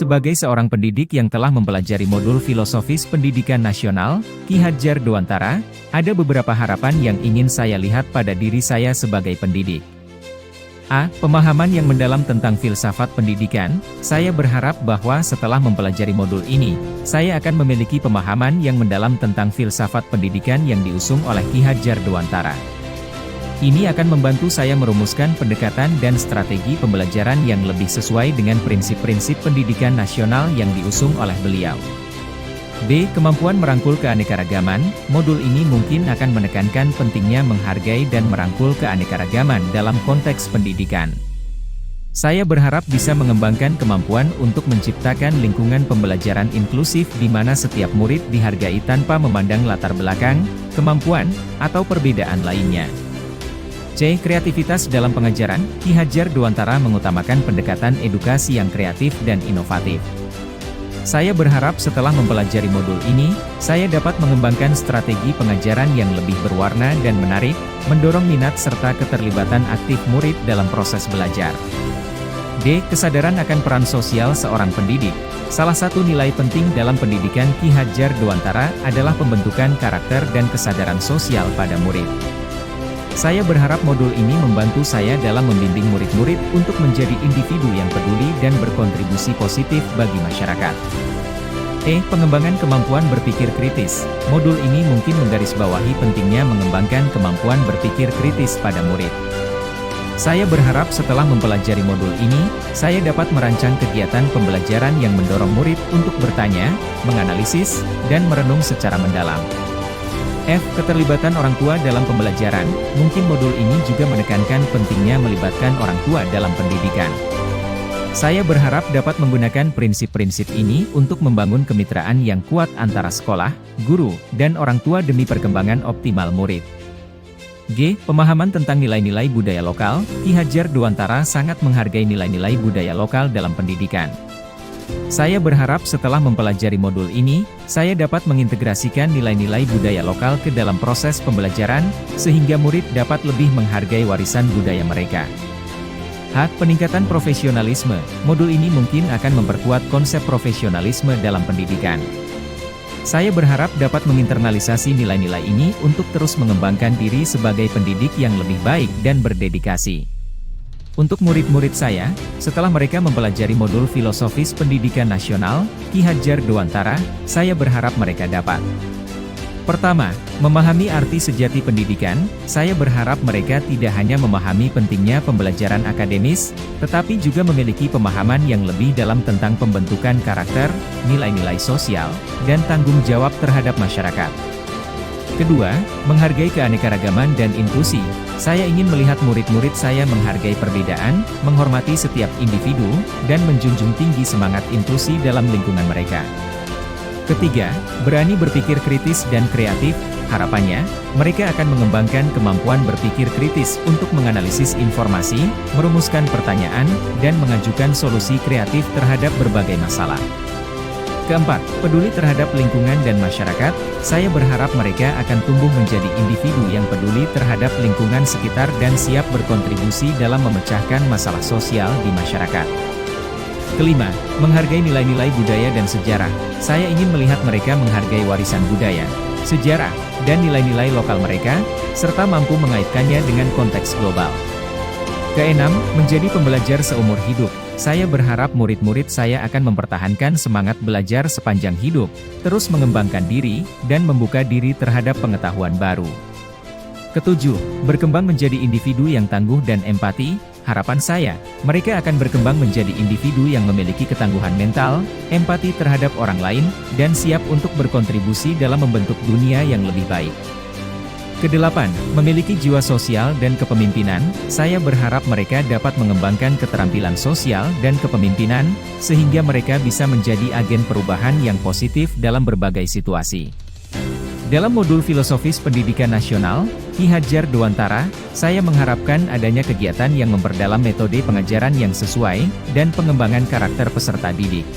Sebagai seorang pendidik yang telah mempelajari modul filosofis pendidikan nasional, Ki Hadjar Dewantara, ada beberapa harapan yang ingin saya lihat pada diri saya sebagai pendidik. A. Pemahaman yang mendalam tentang filsafat pendidikan. Saya berharap bahwa setelah mempelajari modul ini, saya akan memiliki pemahaman yang mendalam tentang filsafat pendidikan yang diusung oleh Ki Hadjar Dewantara. Ini akan membantu saya merumuskan pendekatan dan strategi pembelajaran yang lebih sesuai dengan prinsip-prinsip pendidikan nasional yang diusung oleh beliau. B. Kemampuan merangkul keanekaragaman. Modul ini mungkin akan menekankan pentingnya menghargai dan merangkul keanekaragaman dalam konteks pendidikan. Saya berharap bisa mengembangkan kemampuan untuk menciptakan lingkungan pembelajaran inklusif di mana setiap murid dihargai tanpa memandang latar belakang, kemampuan, atau perbedaan lainnya. C. Kreativitas dalam pengajaran. Ki Hadjar Dewantara mengutamakan pendekatan edukasi yang kreatif dan inovatif. Saya berharap setelah mempelajari modul ini, saya dapat mengembangkan strategi pengajaran yang lebih berwarna dan menarik, mendorong minat serta keterlibatan aktif murid dalam proses belajar. D. Kesadaran akan peran sosial seorang pendidik. Salah satu nilai penting dalam pendidikan Ki Hadjar Dewantara adalah pembentukan karakter dan kesadaran sosial pada murid. Saya berharap modul ini membantu saya dalam membimbing murid-murid untuk menjadi individu yang peduli dan berkontribusi positif bagi masyarakat. E. Pengembangan kemampuan berpikir kritis. Modul ini mungkin menggarisbawahi pentingnya mengembangkan kemampuan berpikir kritis pada murid. Saya berharap setelah mempelajari modul ini, saya dapat merancang kegiatan pembelajaran yang mendorong murid untuk bertanya, menganalisis, dan merenung secara mendalam. F. Keterlibatan orang tua dalam pembelajaran. Mungkin modul ini juga menekankan pentingnya melibatkan orang tua dalam pendidikan. Saya berharap dapat menggunakan prinsip-prinsip ini untuk membangun kemitraan yang kuat antara sekolah, guru, dan orang tua demi perkembangan optimal murid. G. Pemahaman tentang nilai-nilai budaya lokal. Ki Hadjar Dewantara sangat menghargai nilai-nilai budaya lokal dalam pendidikan. Saya berharap setelah mempelajari modul ini, saya dapat mengintegrasikan nilai-nilai budaya lokal ke dalam proses pembelajaran, sehingga murid dapat lebih menghargai warisan budaya mereka. H. Peningkatan profesionalisme. Modul ini mungkin akan memperkuat konsep profesionalisme dalam pendidikan. Saya berharap dapat menginternalisasi nilai-nilai ini untuk terus mengembangkan diri sebagai pendidik yang lebih baik dan berdedikasi. Untuk murid-murid saya, setelah mereka mempelajari modul filosofis pendidikan nasional, Ki Hadjar Dewantara, saya berharap mereka dapat: Pertama, memahami arti sejati pendidikan. Saya berharap mereka tidak hanya memahami pentingnya pembelajaran akademis, tetapi juga memiliki pemahaman yang lebih dalam tentang pembentukan karakter, nilai-nilai sosial, dan tanggung jawab terhadap masyarakat. Kedua, menghargai keanekaragaman dan inklusi. Saya ingin melihat murid-murid saya menghargai perbedaan, menghormati setiap individu, dan menjunjung tinggi semangat inklusi dalam lingkungan mereka. Ketiga, berani berpikir kritis dan kreatif. Harapannya, mereka akan mengembangkan kemampuan berpikir kritis untuk menganalisis informasi, merumuskan pertanyaan, dan mengajukan solusi kreatif terhadap berbagai masalah. Keempat, peduli terhadap lingkungan dan masyarakat. Saya berharap mereka akan tumbuh menjadi individu yang peduli terhadap lingkungan sekitar dan siap berkontribusi dalam memecahkan masalah sosial di masyarakat. Kelima, menghargai nilai-nilai budaya dan sejarah. Saya ingin melihat mereka menghargai warisan budaya, sejarah, dan nilai-nilai lokal mereka, serta mampu mengaitkannya dengan konteks global. Keenam, menjadi pembelajar seumur hidup. Saya berharap murid-murid saya akan mempertahankan semangat belajar sepanjang hidup, terus mengembangkan diri, dan membuka diri terhadap pengetahuan baru. Ketujuh, berkembang menjadi individu yang tangguh dan empati. Harapan saya, mereka akan berkembang menjadi individu yang memiliki ketangguhan mental, empati terhadap orang lain, dan siap untuk berkontribusi dalam membentuk dunia yang lebih baik. Kedelapan, memiliki jiwa sosial dan kepemimpinan. Saya berharap mereka dapat mengembangkan keterampilan sosial dan kepemimpinan, sehingga mereka bisa menjadi agen perubahan yang positif dalam berbagai situasi. Dalam modul filosofis pendidikan nasional, Ki Hadjar Dewantara, saya mengharapkan adanya kegiatan yang memperdalam metode pengajaran yang sesuai, dan pengembangan karakter peserta didik.